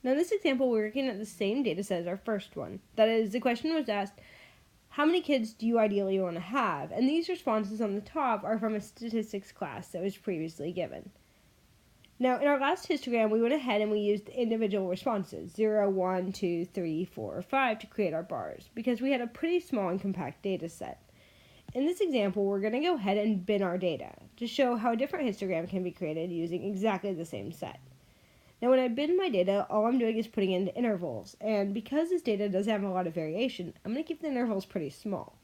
Now in this example, we're looking at the same data set as our first one. That is, the question was asked, how many kids do you ideally want to have? And these responses on the top are from a statistics class that was previously given. Now, in our last histogram, we went ahead and we used individual responses, 0, 1, 2, 3, 4, 5, to create our bars, because we had a pretty small and compact data set. In this example, we're going to go ahead and bin our data to show how a different histogram can be created using exactly the same set. Now, when I bin my data, all I'm doing is putting it into intervals, and because this data does have a lot of variation, I'm going to keep the intervals pretty small.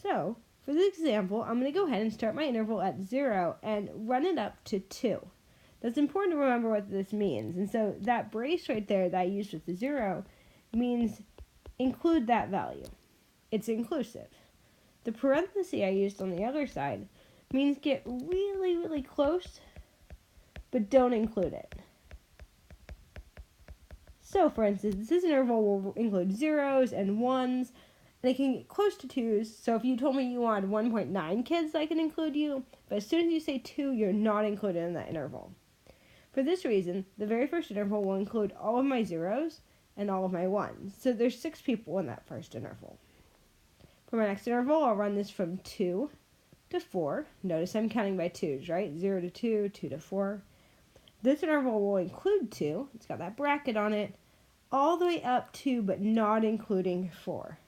So, for this example, I'm going to go ahead and start my interval at 0 and run it up to 2. That's important to remember what this means, and so that brace right there that I used with the 0 means include that value. It's inclusive. The parenthesis I used on the other side means get really, really close, but don't include it. So, for instance, this interval will include zeros and 1s, and it can get close to 2s, so if you told me you wanted 1.9 kids, I can include you, but as soon as you say 2, you're not included in that interval. For this reason, the very first interval will include all of my zeros and all of my 1s, so there's 6 people in that first interval. For my next interval, I'll run this from 2 to 4. Notice I'm counting by 2s, right? 0 to 2, 2 to 4. This interval will include 2, it's got that bracket on it, all the way up to but not including 4.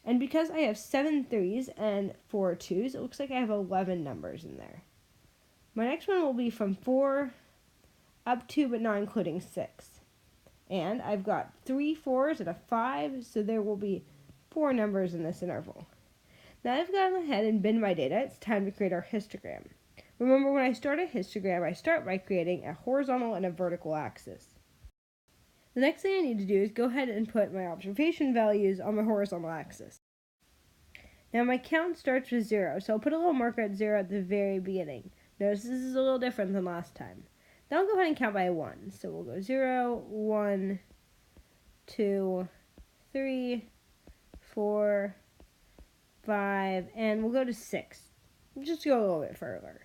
And because I have 7 3s and 4 2s, it looks like I have 11 numbers in there. My next one will be from 4 up to but not including 6. And I've got 3 4s and a 5, so there will be 4 numbers in this interval. Now I've gone ahead and binned my data, it's time to create our histogram. Remember, when I start a histogram, I start by creating a horizontal and a vertical axis. The next thing I need to do is go ahead and put my observation values on my horizontal axis. Now my count starts with 0, so I'll put a little marker at 0 at the very beginning. Notice this is a little different than last time. Then I'll go ahead and count by 1. So we'll go 0, 1, 2, 3, 4, 5, and we'll go to 6. Just go a little bit further.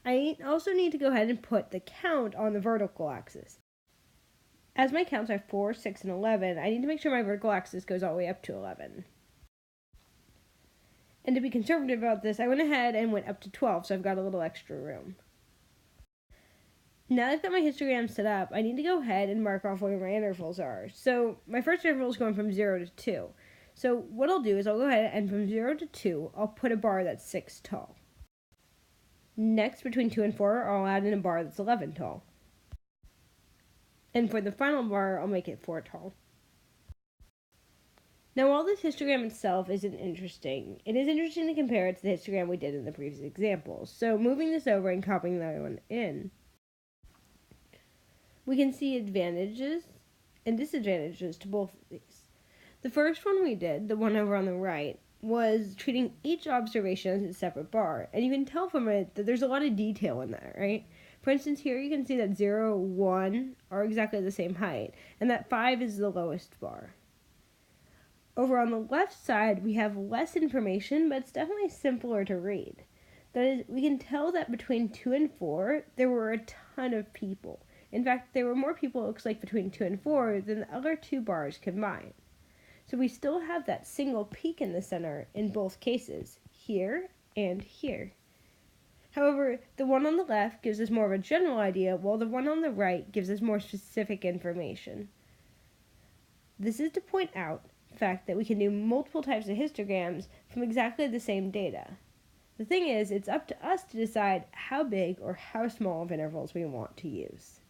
I also need to go ahead and put the count on the vertical axis. As my counts are 4, 6, and 11, I need to make sure my vertical axis goes all the way up to 11. And to be conservative about this, I went ahead and went up to 12, so I've got a little extra room. Now that I've got my histogram set up, I need to go ahead and mark off where my intervals are. So my first interval is going from 0 to 2. So what I'll do is I'll go ahead and from 0 to 2, I'll put a bar that's 6 tall. Next, between 2 and 4, I'll add in a bar that's 11 tall. And for the final bar, I'll make it 4 tall. Now, while this histogram itself isn't interesting, it is interesting to compare it to the histogram we did in the previous examples. So moving this over and copying the other one in, we can see advantages and disadvantages to both of these. The first one we did, the one over on the right, was treating each observation as a separate bar. And you can tell from it that there's a lot of detail in that, right? For instance, here you can see that 0, 1 are exactly the same height, and that 5 is the lowest bar. Over on the left side, we have less information, but it's definitely simpler to read. That is, we can tell that between 2 and 4, there were a ton of people. In fact, there were more people, it looks like, between 2 and 4 than the other two bars combined. So we still have that single peak in the center in both cases, here and here. However, the one on the left gives us more of a general idea, while the one on the right gives us more specific information. This is to point out the fact that we can do multiple types of histograms from exactly the same data. The thing is, it's up to us to decide how big or how small of intervals we want to use.